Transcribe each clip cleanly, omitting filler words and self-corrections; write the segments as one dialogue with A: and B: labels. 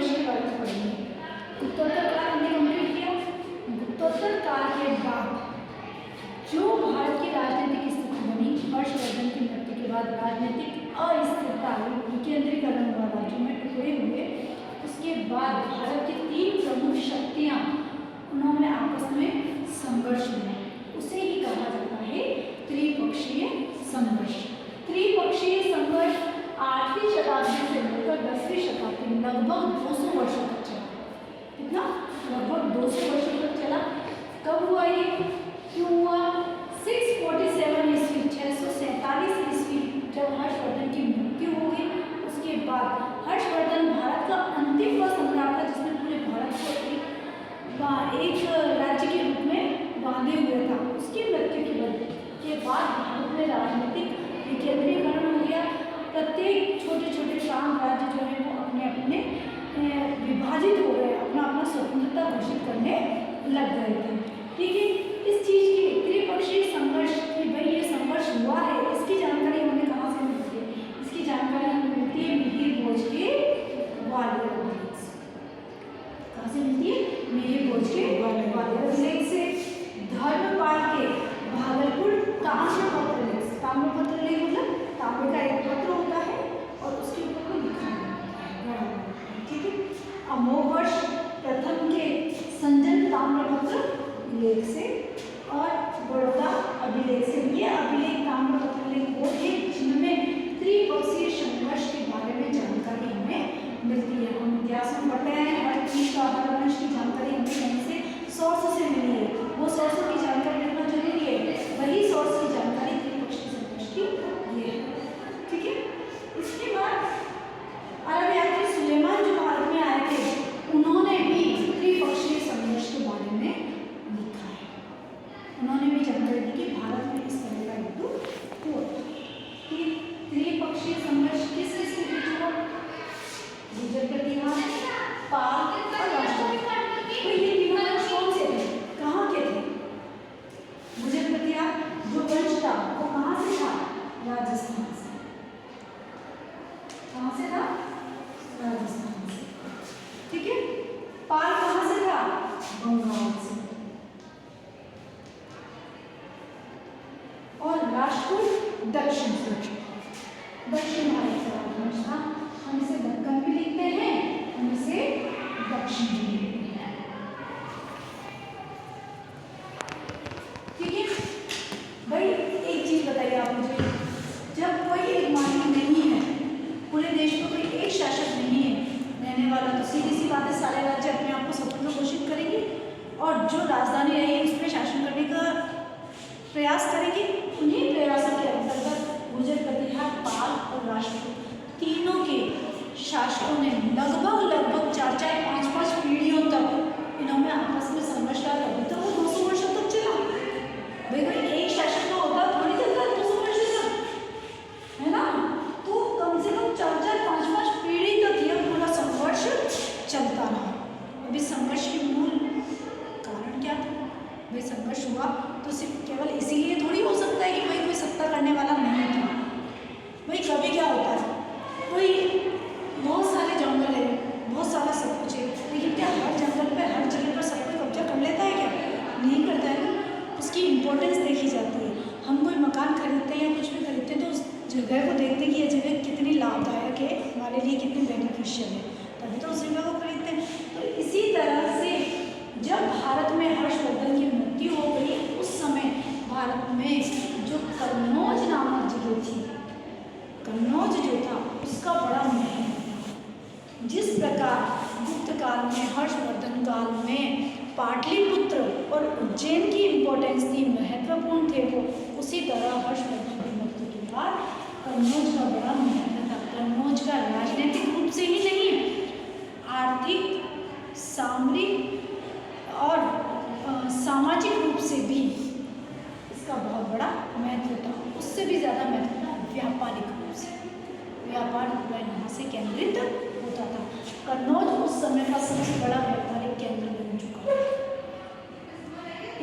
A: संघर्ष के बारे में पढ़ेंगे। गुप्तोत्तर काल हमने कंप्लीट किया। गुप्तोत्तर काल के बाद जो भारत की राजनीतिक स्थिति बनी, हर्षवर्धन की मृत्यु के बाद राजनीतिक अस्थिरता, विकेंद्रीकरण हुआ, राज्यों में टुकड़े हुए। उसके बाद भारत की 3 प्रमुख शक्तियाँ उन्होंने आपस में संघर्ष किया। उसे ही कहा जाता है त्रिपक्षीय संघर्ष। त्रिपक्षीय संघर्ष 8वीं शताब्दी से लेकर 10वीं शताब्दी में लगभग 200 वर्षों तक चला। कितना? लगभग 200 वर्षों तक चला। कब हुआ ये? क्यों हुआ? 647 ईस्वी, 647 ईस्वी जब हर्षवर्धन की मृत्यु हो गई, उसके बाद हर्षवर्धन भारत का अंतिम वह सम्राट था जिसने पूरे भारत को एक राज्य के रूप में बांधे हुए था। उसकी मृत्यु के बाद भारत में राजनीतिक विकेंद्रीकरण हो गया। प्रत्येक छोटे छोटे प्रांत राज्य जो है वो अपने अपने विभाजित हो गए, अपना अपना स्वतंत्रता घोषित करने लग गए थे। ठीक है, इस चीज़ की त्रिपक्षीय संघर्ष की भाई ये संघर्ष हुआ है, इसकी जानकारी हमें कहाँ से मिलती है? इसकी जानकारी हमें मिलती है मिहिर भोज के ग्वालियर अभिलेख से। कहाँ से मिलती है? मिहिर भोज के ग्वालियर अभिलेख से। धर्मपाल के भागलपुर ताम्रपत्र लेख, ताम्रपत्र लेख मतलब तांबे का एक पत्र होता है और उसके ऊपर को लिखा है। ठीक है, अमोघवर्ष प्रथम के संजन ताम्रपत्र लेख से और बड़ौदा अभिलेख से। ये अभिलेख ताम्रपत्र लेख वो है जिनमें त्रिपक्षीय संघर्ष के बारे में जानकारी हमें मिलती है। हम इतिहास में पढ़ते हैं हर चीज का, हर वंश की जानकारी हमें कहीं से सोर्स से मिली है। वो सोर्स की जानकारी रखना जरूरी है। वही सोर्स की जानकारी त्रिपक्षीय संघर्ष की ये है। ठीक है, इसके बाद अरब यात्री सुलेमान जो भारत में आए थे उन्होंने भी त्रिपक्षीय संघर्ष के बारे में लिखा है। उन्होंने भी जानकारी दी कि भारत में इस तरह का युद्ध हुआ। त्रिपक्षीय संघर्ष किस किसके बीच हुआ? गुर्जर प्रतिहार, पाल और राष्ट्रकूट। तो ये तीनों वंश कौन से थे? कहाँ के थे? गुर्जर प्रतिहार जो वंश था वो कहाँ से था? राजस्थान से। कहाँ से था? राजस्थान से। ठीक है, पाल कहाँ से था? बंगाल से। और राष्ट्रकूट दक्षिण से, दक्षिण भारत से राजवंश था। हम इसे दक्कन भी लिखते हैं, हम इसे दक्षिण भी लिखते हैं। ठीक है भाई, एक चीज बताइए आप मुझे, जब कोई एक मालिक नहीं है, पूरे देश में कोई एक शासक नहीं है रहने वाला, तो सीधी सी बात है सारे राज्य अपने आप को स्वतंत्र घोषित करेंगे और जो राजधानी रहेगी उस पर शासन करने का प्रयास करेंगे। उन्हीं प्रयासों के अंतर्गत गुर्जर प्रतिहार, पाल और राष्ट्रकूट तीनों के शासकों ने लगभग 4-4, 5-5 पीढ़ियों तक इन्होंने आपस में संघर्ष किया। तभी तो वो 200 वर्षों तक चला। भाई कोई एक शासक का होता थोड़ी चलता 200 वर्ष तक, है ना? तो कम से कम 4-4, 5-5 पीढ़ी तक यह पूरा संघर्ष चलता रहा। अभी संघर्ष के मूल कारण क्या था? भाई संघर्ष हुआ तो सिर्फ केवल इसीलिए थोड़ी हो सकता है कि भाई कोई सत्ता करने वाला नहीं था। भाई कभी क्या होता है, कोई बहुत सारे जंगल है, बहुत सारा सब कुछ है, लेकिन क्या हर जंगल पे हर जगह पर सब कोई कब्जा कर लेता है क्या? नहीं करता है ना। उसकी इम्पोर्टेंस देखी जाती है। हम कोई मकान खरीदते हैं या कुछ भी खरीदते हैं तो उस जगह को देखते हैं कि यह जगह कितनी लाभदायक है, हमारे लिए कितनी बेनिफिशियल है, तभी तो उस जगह को खरीदते हैं। तो इसी तरह से जब भारत में हर्षवर्धन की मृत्यु हो गई, उस समय भारत में जो कन्नौज नामक जगह थी, कन्नौज जो था उसका बड़ा महत्व था। जिस प्रकार गुप्त काल में, हर्षवर्धन काल में पाटलिपुत्र और उज्जैन की इम्पोर्टेंस थी, महत्वपूर्ण थे वो, उसी तरह हर्षवर्धन की मृत्यु के बाद कन्नौज का बड़ा महत्व था। कन्नौज का राजनीतिक रूप से ही नहीं, आर्थिक, सामरिक और सामाजिक रूप से भी इसका बहुत बड़ा महत्व था। उससे भी ज़्यादा महत्व था व्यापारिक रूप से। व्यापार पूरा यहाँ से केंद्रित होता था। कन्नौज उस समय का सबसे बड़ा व्यापारिक केंद्र बन चुका है।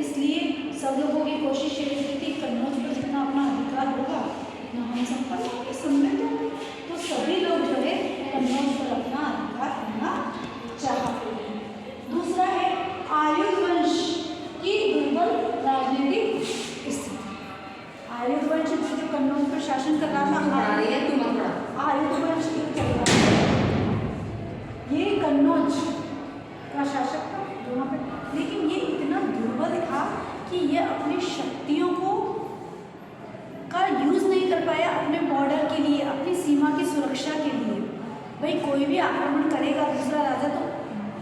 A: इसलिए सब लोगों की कोशिश ये रहती थी कन्नौज पर जितना अपना अधिकार होगा उतना हम संपन्न होंगे, समृद्ध होंगे। तो सभी लोग जो है कन्नौज पर अपना अधिकार करना भी आक्रमण करेगा दूसरा राजा तो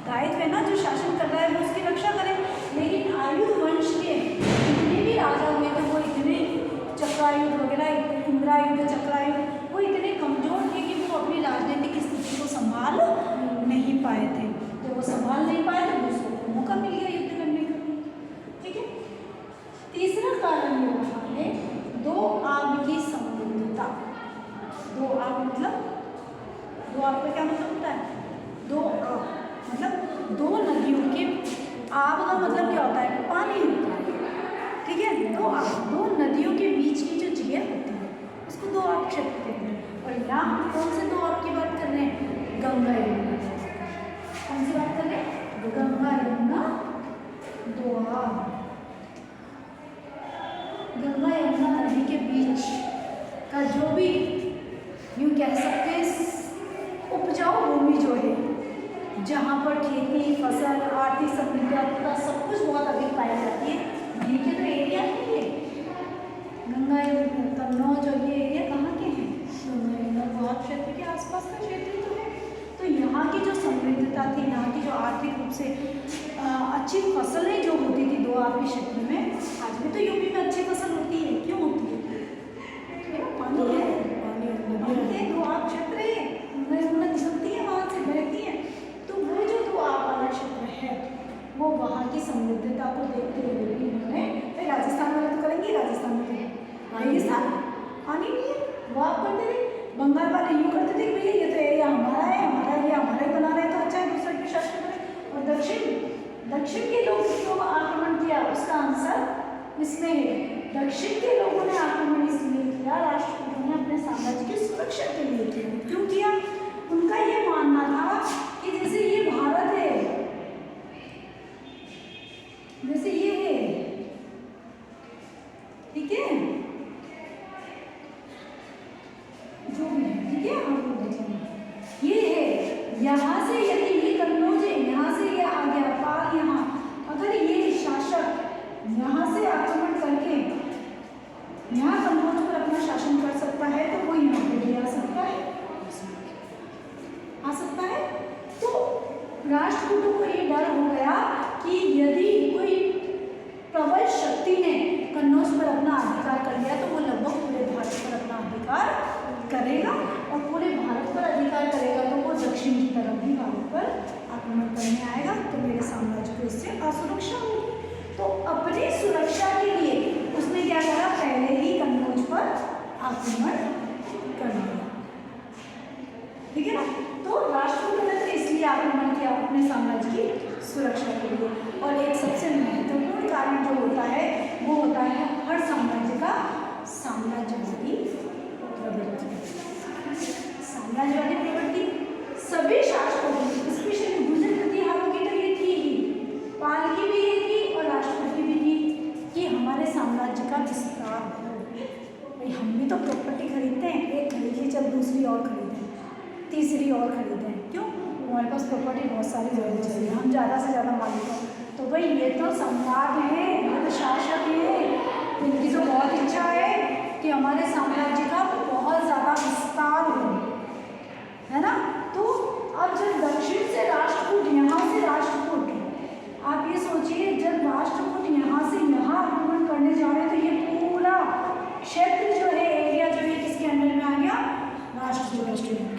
A: दायित्व है ना जो शासन कर रहा है वो उसकी रक्षा करे। लेकिन आयुध वंश के जितने भी राजा हुए थे वो इतने चक्रायुध वगैरह, इंद्रायुध, चक्रायुध, वो इतने कमजोर थे कि वो अपनी राजनीतिक स्थिति को संभाल नहीं पाए थे। जब वो संभाल नहीं पाए तो दूसरों को मौका मिल गया युद्ध करने का। ठीक है। तीसरा कारण ये रहा है दो आब की समृद्धता। दो आब मतलब, दो आब का क्या मतलब होता है? दो आब मतलब दो नदियों के, आब का मतलब क्या होता है? पानी होता है। ठीक है। दो आब, दो नदियों के बीच की जो जगह होती है उसको दो आब क्षेत्र कहते हैं। और यहाँ हम कौन से दो आब की बात कर रहे हैं? गंगा यमुना। कौन सी बात कर रहे हैं? गंगा यमुना दो आब। गंगा यमुना नदी के बीच का जो भी यूँ कह सकते हैं उपजाऊ भूमि जो है, जहाँ पर खेती, फसल, आर्थिक समृद्धि सब कुछ बहुत अधिक पाई जाती है, वहीं के तो एरिया है ये। गंगा कन्नौज और ये एरिया कहाँ के हैं? गंगा यमुना दोआब क्षेत्र के आसपास का क्षेत्र तो है। तो यहाँ की जो समृद्धता थी, यहाँ की जो आर्थिक रूप से अच्छी फसलें जो होती थी दोआब के क्षेत्र में, आज भी तो यूपी में अच्छी फसल होती है। क्यों होती है? पानी है, पानी है, दोआब क्षेत्र है, गंगा यमुना निकलती है वहाँ से, बहती है। तो वो जो दोआब वाला क्षेत्र है वो वहाँ की समृद्धता को देखते हुए भी उन्होंने, राजस्थान वाले तो करेंगे, राजस्थान में रेगिस्तान पानी नहीं है, वो आप करते थे। बंगाल वाले यूँ करते थे कि भैया ये तो एरिया हमारा है, हमारा एरिया हमारा ही बना रहे तो अच्छा है, दूसरे के शासन करें। और दक्षिण के लोगों को आक्रमण किया, उसका आंसर इसमें है। दक्षिण के लोगों ने आक्रमण इसलिए किया, राष्ट्रकूटों ने अपने साम्राज्य की सुरक्षा के लिए किया। क्यों किया? उनका ये मानना था कि जैसे ये भारत है, जैसे ये है, ठीक है, जो भी है, ठीक है, आपको देखेंगे ये है। यहाँ से यदि ये कन्नौज है, यहाँ से ये आ गया पाल, यहाँ अगर ये शासक यहाँ से आक्रमण करके यहाँ कन्नौज पर अपना शासन कर सकता है तो वो यहाँ पे भी आ सकता है, आ सकता है। तो राष्ट्रकूटों को ये डर हो गया कि यदि कोई प्रबल शक्ति ने कन्नौज पर अपना अधिकार कर लिया तो वो लगभग पूरे भारत पर अपना अधिकार करेगा, और पूरे भारत पर अधिकार करेगा तो वो दक्षिण की तरफ भी भारत पर आक्रमण करने आएगा, तो मेरे साम्राज्य को इससे असुरक्षा होगी। तो अपनी सुरक्षा के लिए उसने क्या करा? पहले ही कन्नौज पर आक्रमण कर दिया। ठीक है ना। तो राष्ट्रकूटों ने तो इसलिए आक्रमण किया अपने साम्राज्य की सुरक्षा के लिए। और एक सबसे महत्वपूर्ण कारण जो होता है वो होता है हर साम्राज्य का साम्राज्यवादी प्रवृत्ति। साम्राज्यवादी प्रवृत्ति सभी शासकों की, स्पेशली गुर्जर प्रतिहारों की तो ये थी ही, पाल की भी ये थी और राष्ट्रकूट की भी थी कि हमारे साम्राज्य का विस्तार हो। भाई हम भी तो प्रॉपर्टी खरीदते हैं, एक खरीद ली, चल दूसरी और खरीदें, तीसरी और खरीदें। क्यों? हमारे पास प्रॉपर्टी बहुत सारी जरूरत चाहिए, हम ज़्यादा से ज़्यादा मालिक हो। तो भाई ये तो सम्राट है, ये तो शासक है, इनकी तो बहुत इच्छा है कि हमारे साम्राज्य का बहुत ज़्यादा विस्तार हो, है ना। तो अब जब दक्षिण से राष्ट्रकूट, यहाँ से राष्ट्रकूट, आप ये सोचिए जब राष्ट्रकूट यहाँ से यहाँ आक्रमण करने जा रहे हैं तो ये पूरा क्षेत्र जो है, एरिया जो है, किसके अंडर में आ गया? राष्ट्रकूट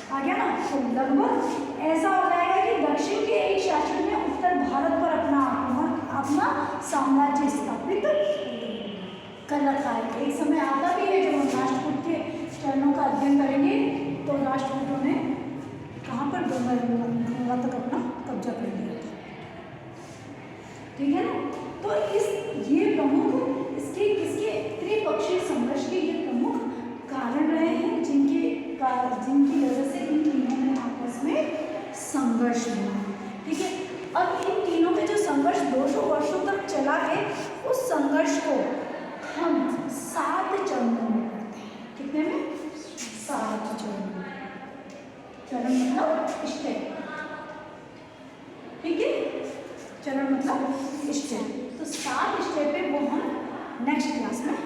A: आ गया ना। तो लगभग ऐसा हो जाएगा कि दक्षिण के एक शासक ने उत्तर भारत पर अपना आक्रमण, अपना साम्राज्य स्थापित कर रखा है। एक समय आता भी है जब हम राष्ट्रकूट के चरणों का अध्ययन करेंगे तो राष्ट्रकूटों ने कहाँ पर? गंगा तक अपना कब्जा कर लिया था। ठीक है ना। तो ये प्रमुख इसके किसके त्रिपक्षीय संघर्ष के ये प्रमुख कारण रहे हैं जिनकी वजह से इन तीनों में आपस में संघर्ष हुआ। ठीक है। अब इन तीनों में जो संघर्ष 200 वर्षों तक चला है, उस संघर्ष को हम 7 चरणों में करते हैं। कितने में? 7 चरणों। चरण मतलब स्टेप। ठीक है। चरण मतलब स्टेप। तो 7 स्टेप है वो हम नेक्स्ट क्लास में